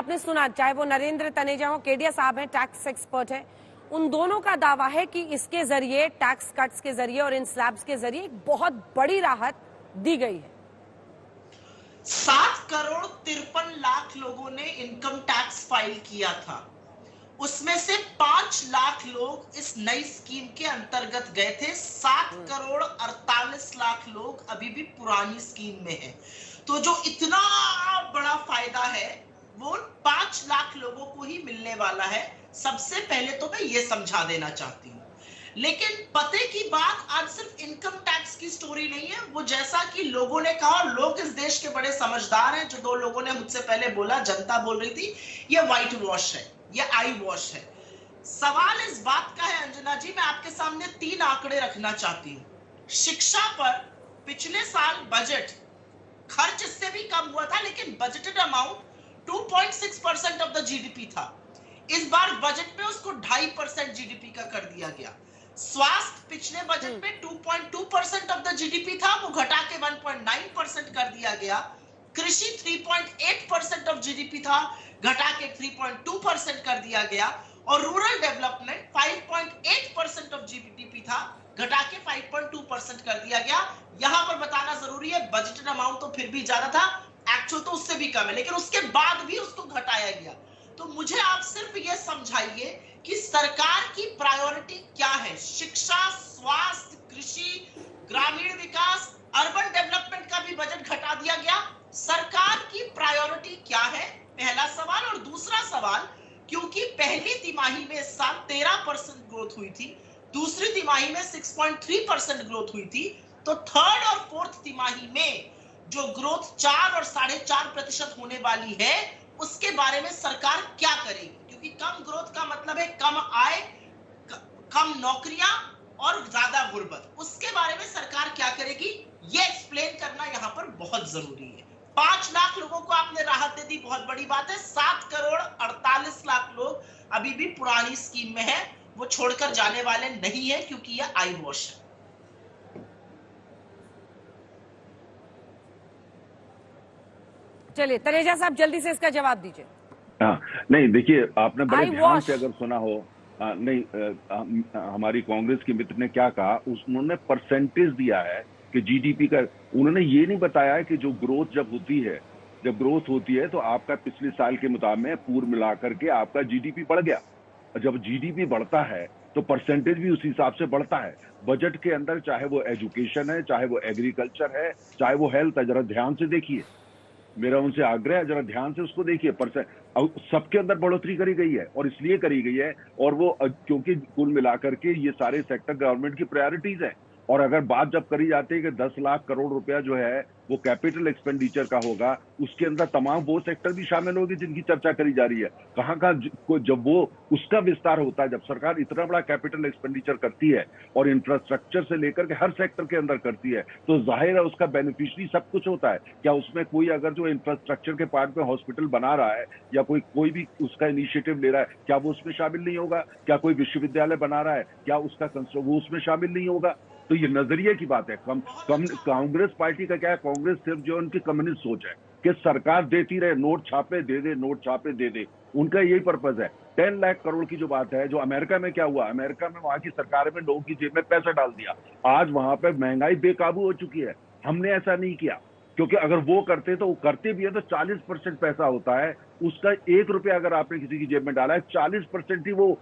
आपने सुना, चाहे वो नरेंद्र तनेजा हो, केडिया साहब हैं, टैक्स एक्सपर्ट हैं, उन दोनों का दावा है कि इसके जरिए, टैक्स कट्स के जरिए और इन स्लैब्स के जरिए एक बहुत बड़ी राहत दी गई है। 7,53,00,000 लोगों ने इनकम टैक्स फाइल किया था, उसमें से 5 लाख लोग इस नई स्कीम के अंतर्गत गए थे। 7,48,00,000 लोग अभी भी पुरानी स्कीम में हैं। तो जो इतना बड़ा फायदा है वो 5 लाख लोगों को ही मिलने वाला है। सबसे पहले तो मैं ये समझा देना चाहती हूँ। लेकिन पते की बात आज सिर्फ इनकम टैक्स की स्टोरी नहीं है। वो जैसा कि लोगों ने कहा, लोग इस देश के बड़े समझदार हैं। जो 2 लोगों ने मुझसे पहले बोला, जनता बोल रही थी ये व्हाइट वॉश है, ये आई वॉश है। सवाल इस बात का है अंजना जी, मैं आपके सामने 3 आंकड़े रखना चाहती हूँ। शिक्षा पर पिछले साल बजट खर्च इससे भी कम हुआ था, लेकिन budgeted amount 2.6% of the GDP था। इस बार बजट में उसको 2.5% जीडीपी का कर दिया गया। स्वास्थ्य पिछले बजट में 2.2% ऑफ द जीडीपी था, वो घटा के 1.9% कर दिया गया। कृषि 3.8% ऑफ जीडीपी था, घटा के 3.2% कर दिया गया। और रूरल डेवलपमेंट 5.8% ऑफ जीडीपी था, घटा के 5.2% कर दिया गया। यहां पर बताना जरूरी है, बजटेड अमाउंट तो फिर भी ज्यादा था, एक्चुअल तो उससे भी कम है, लेकिन उसके बाद भी उसको घटाया गया। तो मुझे आप सिर्फ ये समझाइए कि सरकार की प्रायोरिटी क्या है। शिक्षा, स्वास्थ्य, कृषि, ग्रामीण विकास, अर्बन डेवलपमेंट का भी बजट घटा दिया गया। सरकार की प्रायोरिटी क्या है, पहला सवाल। और दूसरा सवाल, क्योंकि पहली तिमाही में इस साल 13% ग्रोथ हुई थी, दूसरी तिमाही में 6.3% ग्रोथ हुई थी, तो थर्ड और फोर्थ तिमाही में जो ग्रोथ 4 और 4.5% होने वाली है, उसके बारे में सरकार क्या करेगी। क्योंकि कम ग्रोथ का मतलब है कम आय, कम नौकरियां और ज्यादा गुर्बत। उसके बारे में सरकार क्या करेगी, ये एक्सप्लेन करना यहां पर बहुत जरूरी है। 5 लाख लोगों को आपने राहत दे दी, बहुत बड़ी बात है। 7,48,00,000 लोग अभी भी पुरानी स्कीम में है, वो छोड़कर जाने वाले नहीं है, क्योंकि यह आई वॉश है। चलिए तनेजा साहब, जल्दी से इसका जवाब दीजिए। हाँ, नहीं देखिए, आपने बड़े ध्यान से अगर सुना हो, हमारी कांग्रेस के मित्र ने क्या कहा, उन्होंने परसेंटेज दिया है कि जीडीपी का। उन्होंने ये नहीं बताया है कि जो ग्रोथ जब ग्रोथ होती है तो आपका पिछले साल के मुताबिक पूर्व मिलाकर के आपका जीडीपी बढ़ गया। जब जीडीपी बढ़ता है तो परसेंटेज भी उसी हिसाब से बढ़ता है। बजट के अंदर चाहे वो एजुकेशन है, चाहे वो एग्रीकल्चर है, चाहे वो हेल्थ है, जरा ध्यान से देखिए, मेरा उनसे आग्रह है, जरा ध्यान से उसको देखिए। सबके अंदर बढ़ोतरी करी गई है, और इसलिए करी गई है, और वो क्योंकि कुल मिलाकर के ये सारे सेक्टर गवर्नमेंट की प्रायोरिटीज है। और अगर बात जब करी जाती है कि 10 लाख करोड़ रुपया जो है वो कैपिटल एक्सपेंडिचर का होगा, उसके अंदर तमाम वो सेक्टर भी शामिल होगी जिनकी चर्चा करी जा रही है। कहाँ जब वो उसका विस्तार होता है, जब सरकार इतना बड़ा कैपिटल एक्सपेंडिचर करती है और इंफ्रास्ट्रक्चर से लेकर के हर सेक्टर के अंदर करती है, तो जाहिर है उसका बेनिफिशियरी सब कुछ होता है। क्या उसमें कोई अगर जो इंफ्रास्ट्रक्चर के पार्ट में हॉस्पिटल बना रहा है या कोई भी उसका इनिशिएटिव ले रहा है, क्या वो उसमें शामिल नहीं होगा? क्या कोई विश्वविद्यालय बना रहा है, क्या वो उसमें शामिल नहीं होगा? तो ये नजरिए की बात है। कांग्रेस पार्टी का क्या है, कांग्रेस सिर्फ जो उनकी कम्युनिस्ट सोच है कि सरकार देती रहे, नोट छापे दे दे, नोट छापे दे दे, उनका यही पर्पज है। 10 लाख करोड़ की जो बात है, जो अमेरिका में क्या हुआ, अमेरिका में वहां की सरकार में लोगों की जेब में पैसा डाल दिया, आज वहां पे महंगाई बेकाबू हो चुकी है। हमने ऐसा नहीं किया, क्योंकि अगर वो करते तो वो करते भी है तो 40% पैसा होता है उसका। 1 रुपया अगर आपने किसी की जेब में डाला है, 40% ही वो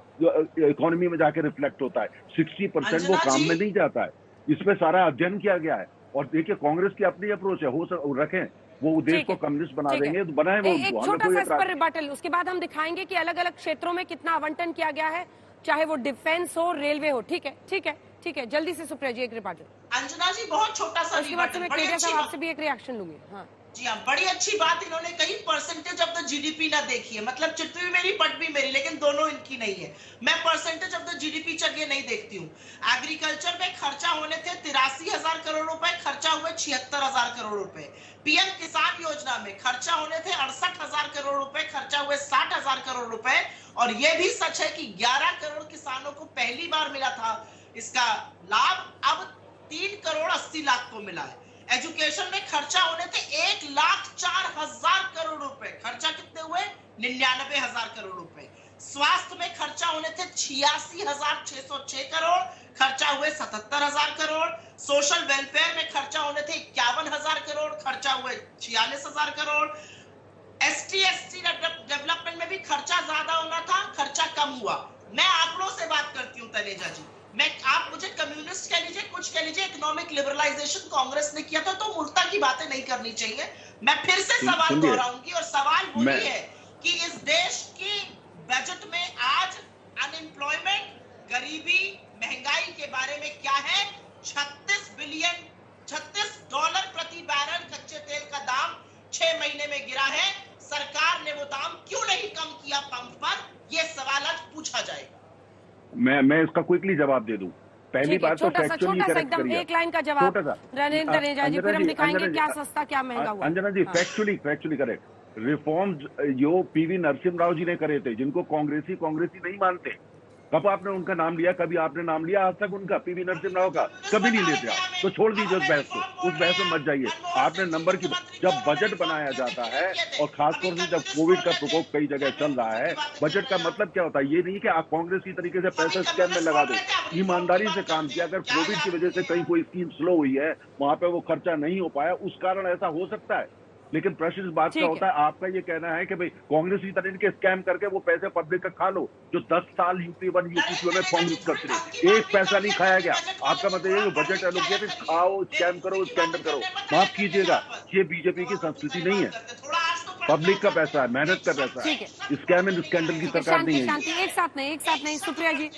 इकोनॉमी में जाके रिफ्लेक्ट होता है, 60% वो काम में नहीं जाता है। इसमें सारा अध्ययन किया गया है। और देखिए, कांग्रेस की अपनी अप्रोच है, हो रखें वो देश को कम्युनिस्ट बना देंगे तो बनाए वो। एक छोटा सा इस पर रिबटल, उसके बाद हम दिखाएंगे कि अलग अलग क्षेत्रों में कितना आवंटन किया गया है, चाहे वो डिफेंस हो, रेलवे हो। ठीक है, ठीक है, ठीक है, जल्दी से सुप्रिया जी एक रिबटल। अंजना जी बहुत छोटा सा, उसके बाद मैं केडिया साहब आपसे भी एक रिएक्शन लूंगी। हाँ जी हाँ, बड़ी अच्छी बात इन्होंने कही, परसेंटेज ऑफ द जीडीपी ना देखिए, मतलब चिट भी मेरी पट भी मेरी, लेकिन दोनों इनकी नहीं है। मैं परसेंटेज ऑफ द जीडीपी चलिए नहीं देखती हूँ। एग्रीकल्चर में खर्चा होने थे 83,000 करोड़ रुपए, खर्चा हुए 76,000 करोड़ रुपए। पीएम किसान योजना में खर्चा होने थे 68,000 करोड़ रुपए, खर्चा हुए 60,000 करोड़ रुपए। और यह भी सच है कि 11 करोड़ किसानों को पहली बार मिला था इसका लाभ, अब 3,80,00,000 को मिला है। एजुकेशन में खर्चा होने थे 1,04,000 करोड़ रुपए, खर्चा कितने हुए 99,000 करोड़ रुपए। स्वास्थ्य में खर्चा होने थे 86,606 करोड़, खर्चा हुए 77,000 करोड़। सोशल वेलफेयर में खर्चा होने थे 51,000 करोड़, खर्चा हुए 46,000 करोड़। ST/SC डेवलपमेंट में भी खर्चा ज्यादा होना था, खर्चा कम हुआ। मैं आंकड़ों से बात करती हूँ तनेजा जी। आप मुझे कम्युनिस्ट कह लीजिए, कुछ कह लीजिए, इकोनॉमिक लिबरलाइजेशन कांग्रेस ने किया था, तो मूर्खता की बातें नहीं करनी चाहिए। मैं फिर से सवाल दोहराऊंगी, और सवाल वही है कि इस देश की बजट में आज अनएम्प्लॉयमेंट, गरीबी, महंगाई के बारे में क्या है। $36 प्रति बैरल कच्चे तेल का दाम 6 महीने में गिरा है। सरकार ने वो दाम क्यों नहीं कम किया पंप पर, ये सवाल आज पूछा जाएगा। मैं इसका क्विकली जवाब दे दूं। पहली बात तो फैक्चुअली करेक्ट करिए, एक लाइन का जवाब नरेंद्र तनेजा जी, फिर हम दिखाएंगे क्या सस्ता क्या महंगा हुआ। अंजना जी, फैक्चुअली करेक्ट। रिफॉर्म्स जो PV नरसिम्हा राव जी ने करे थे, जिनको कांग्रेसी नहीं मानते, कब आपने उनका नाम लिया? कभी आपने नाम लिया आज तक उनका, PV नरसिम्हा राव का? कभी नहीं लेते आप। तो छोड़ दीजिए उस बहस को, उस बहस में मत जाइए। आपने नंबर की, जब बजट बनाया जाता है, और खासतौर से जब कोविड का प्रकोप कई जगह चल रहा है, बजट का मतलब क्या होता है? ये नहीं कि आप कांग्रेस की तरीके से पैसा स्कैम में लगा दो। ईमानदारी से काम किया। अगर कोविड की वजह से कहीं कोई स्कीम स्लो हुई है, वहां पे वो खर्चा नहीं हो पाया, उस कारण ऐसा हो सकता है। लेकिन प्रश्न इस बात का होता है, आपका ये कहना है कि भाई कांग्रेस की तरह के स्कैम करके वो पैसे पब्लिक का खा लो, जो 10 साल UP1 UP2 में कांग्रेस करती रही, एक पैसा नहीं खाया गया। आपका मतलब ये बजट एलोकेट खाओ, स्कैम करो, स्कैंडल करो। माफ कीजिएगा, ये बीजेपी की संस्कृति नहीं है। पब्लिक का पैसा है, मेहनत का पैसा है। स्कैम एंड स्कैंडल की सरकार नहीं है। एक साथ नहीं, सुप्रिया जी।